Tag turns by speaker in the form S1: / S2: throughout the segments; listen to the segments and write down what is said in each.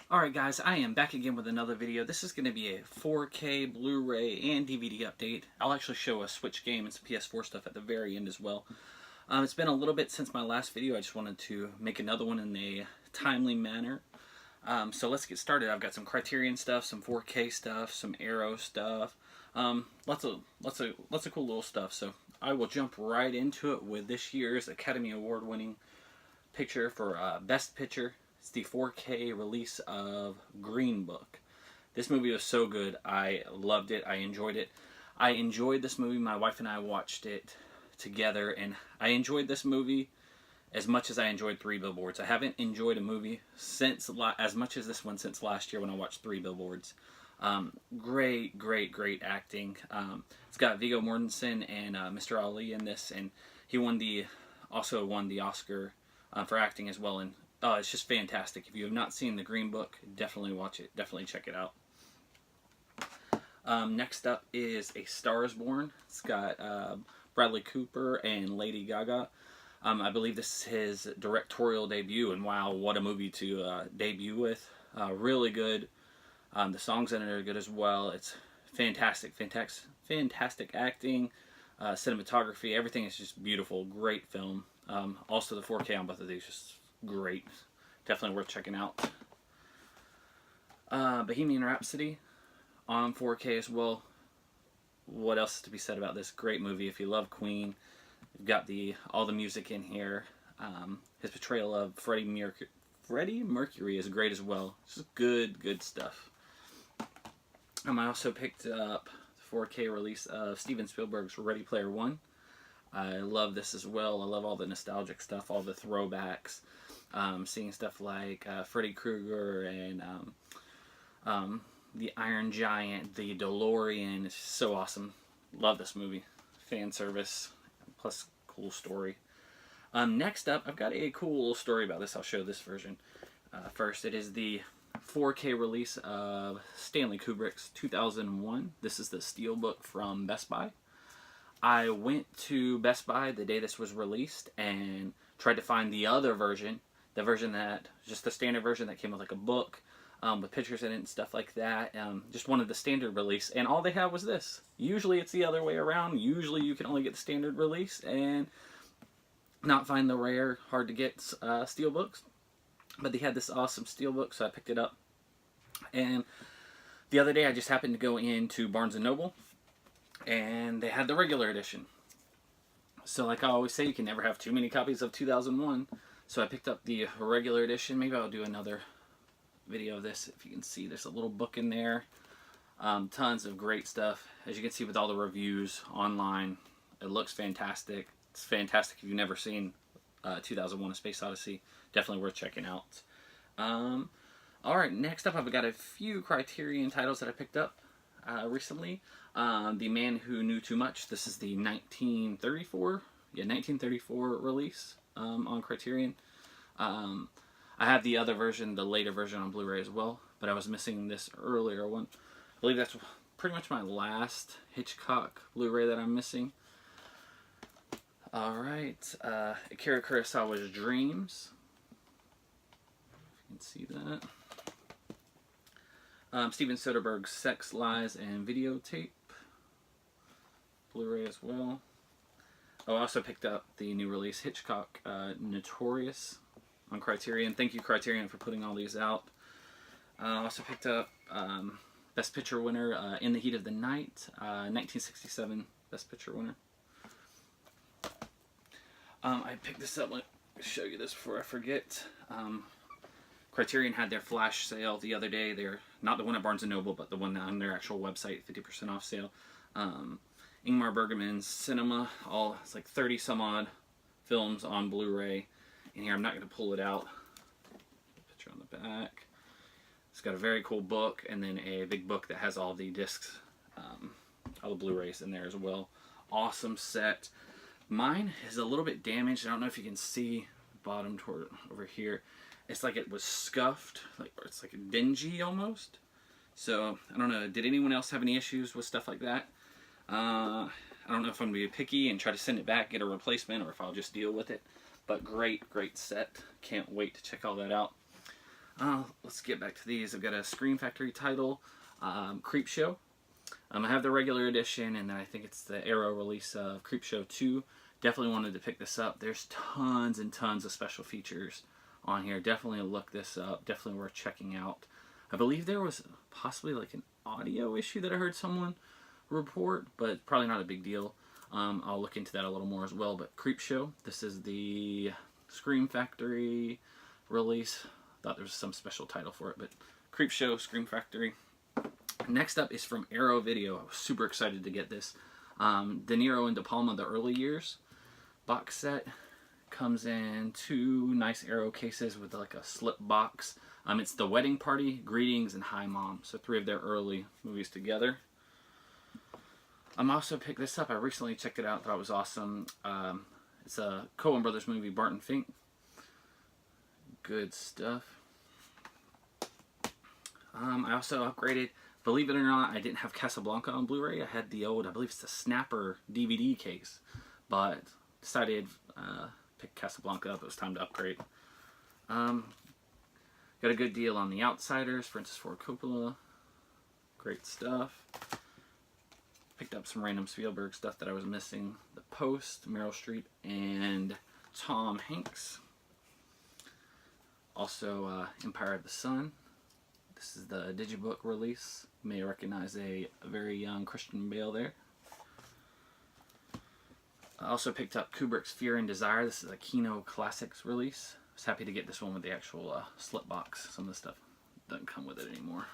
S1: Alright guys, I am back again with another video. This is going to be a 4K, Blu-ray, and DVD update. I'll actually show a Switch game and some PS4 stuff at the very end as well. It's been a little bit since my last video. I just wanted to make another one in a timely manner. So let's get started. I've got some Criterion stuff, some 4K stuff, some Arrow stuff. Lots of cool little stuff. So I will jump right into it with this year's Academy Award winning picture for Best Picture. It's the 4K release of Green Book. This movie was so good. I loved it. I enjoyed it. I enjoyed this movie. My wife and I watched it together, and I enjoyed this movie as much as I enjoyed Three Billboards. I haven't enjoyed a movie since as much as this one since last year when I watched Three Billboards. Great acting. It's got Viggo Mortensen and Mr. Ali in this, and he also won the Oscar for acting as well. And it's just fantastic. If you have not seen The Green Book, definitely watch it. Definitely check it out. Next up is A Star is Born. It's got Bradley Cooper and Lady Gaga. I believe this is his directorial debut, and wow, what a movie to debut with. Really good. The songs in it are good as well. It's fantastic acting, cinematography. Everything is just beautiful. Great film. Also, the 4K on both of these just great. Definitely worth checking out. Bohemian Rhapsody on 4K as well. What else is to be said about this great movie? If you love Queen, you've got all the music in here. His portrayal of Freddie Mercury is great as well. Just good stuff. I also picked up the 4K release of Steven Spielberg's Ready Player One. I love this as well. I love all the nostalgic stuff, all the throwbacks. Seeing stuff like Freddy Krueger and the Iron Giant, the DeLorean. It's just so awesome. Love this movie. Fan service, plus cool story. Next up, I've got a cool little story about this. I'll show this version. First, it is the 4K release of Stanley Kubrick's 2001. This is the Steelbook from Best Buy. I went to Best Buy the day this was released and tried to find the other version, just the standard version that came with like a book with pictures in it and stuff like that. Just wanted the standard release, and all they had was this. Usually it's the other way around. Usually you can only get the standard release and not find the rare, hard to get steelbooks. But they had this awesome steelbook, so I picked it up. And the other day I just happened to go into Barnes & Noble, and they had the regular edition. So like I always say, you can never have too many copies of 2001. So I picked up the regular edition. Maybe I'll do another video of this. If you can see, there's a little book in there. Tons of great stuff. As you can see with all the reviews online, it looks fantastic. It's fantastic if you've never seen 2001: A Space Odyssey. Definitely worth checking out. Alright, next up I've got a few Criterion titles that I picked up recently. The Man Who Knew Too Much. This is the 1934 release on Criterion. I have the other version, the later version on Blu-ray as well, but I was missing this earlier one. I believe that's pretty much my last Hitchcock Blu-ray that I'm missing. Alright, Akira Kurosawa's Dreams. If you can see that. Steven Soderbergh's Sex, Lies, and Videotape. Blu-ray as well. Oh, I also picked up the new release Hitchcock Notorious on Criterion. Thank you, Criterion, for putting all these out. I also picked up Best Picture winner In the Heat of the Night, 1967 Best Picture winner. I picked this up. Let me show you this before I forget. Criterion had their flash sale the other day. They're not the one at Barnes & Noble, but the one on their actual website, 50% off sale. Ingmar Bergman's Cinema, it's like 30 some odd films on Blu-ray. And here, I'm not going to pull it out. Picture on the back. It's got a very cool book, and then a big book that has all the discs, all the Blu-rays in there as well. Awesome set. Mine is a little bit damaged. I don't know if you can see the bottom toward over here. It's like it was scuffed, it's like dingy almost. So I don't know. Did anyone else have any issues with stuff like that? I don't know if I'm going to be picky and try to send it back, get a replacement, or if I'll just deal with it. But great set. Can't wait to check all that out. Let's get back to these. I've got a Scream Factory title, Creepshow. I have the regular edition, and then I think it's the Arrow release of Creepshow 2. Definitely wanted to pick this up. There's tons and tons of special features on here. Definitely look this up. Definitely worth checking out. I believe there was possibly like an audio issue that I heard someone report, but probably not a big deal. I'll look into that a little more as well. But Creepshow, this is the Scream Factory release. Thought there was some special title for it, but Creepshow, Scream Factory. Next up is from Arrow Video. I was super excited to get this. De Niro and De Palma, The Early Years box set. Comes in 2 nice Arrow cases with like a slip box. It's The Wedding Party, Greetings, and Hi Mom. So 3 of their early movies together. I'm also picked this up. I recently checked it out. Thought it was awesome. It's a Coen Brothers movie, Barton Fink. Good stuff. I also upgraded. Believe it or not, I didn't have Casablanca on Blu-ray. I had the old, I believe it's the Snapper DVD case. But decided pick Casablanca up. It was time to upgrade. Got a good deal on The Outsiders, Francis Ford Coppola. Great stuff. Picked up some random Spielberg stuff that I was missing. The Post, Meryl Streep, and Tom Hanks. Also, Empire of the Sun. This is the Digibook release. You may recognize a very young Christian Bale there. I also picked up Kubrick's Fear and Desire. This is a Kino Classics release. I was happy to get this one with the actual slip box. Some of the stuff doesn't come with it anymore.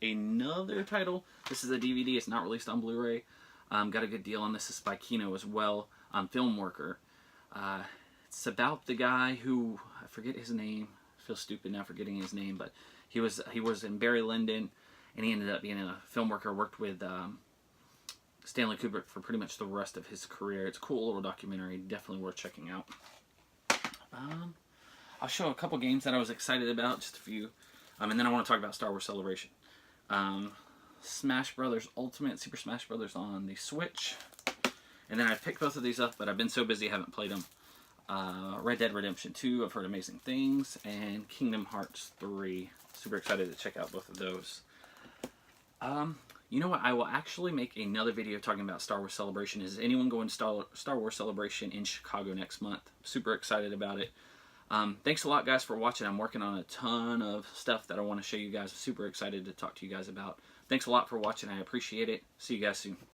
S1: Another title. This is a DVD. It's not released on Blu-ray. Got a good deal on this. This is by Kino as well. Film Worker. It's about the guy who, I forget his name. I feel stupid now forgetting his name, but he was in Barry Lyndon, and he ended up being a film worker. Worked with Stanley Kubrick for pretty much the rest of his career. It's a cool little documentary. Definitely worth checking out. I'll show a couple games that I was excited about, just a few, and then I want to talk about Star Wars Celebration. Smash Brothers Ultimate, Super Smash Brothers on the Switch, and then I picked both of these up, but I've been so busy I haven't played them. Red Dead Redemption 2, I've heard amazing things, and Kingdom Hearts 3. Super excited to check out both of those. You know what? I will actually make another video talking about Star Wars Celebration. Is anyone going to Star Wars Celebration in Chicago next month? Super excited about it. Thanks a lot, guys, for watching. I'm working on a ton of stuff that I want to show you guys. I'm super excited to talk to you guys about. Thanks a lot for watching. I appreciate it. See you guys soon.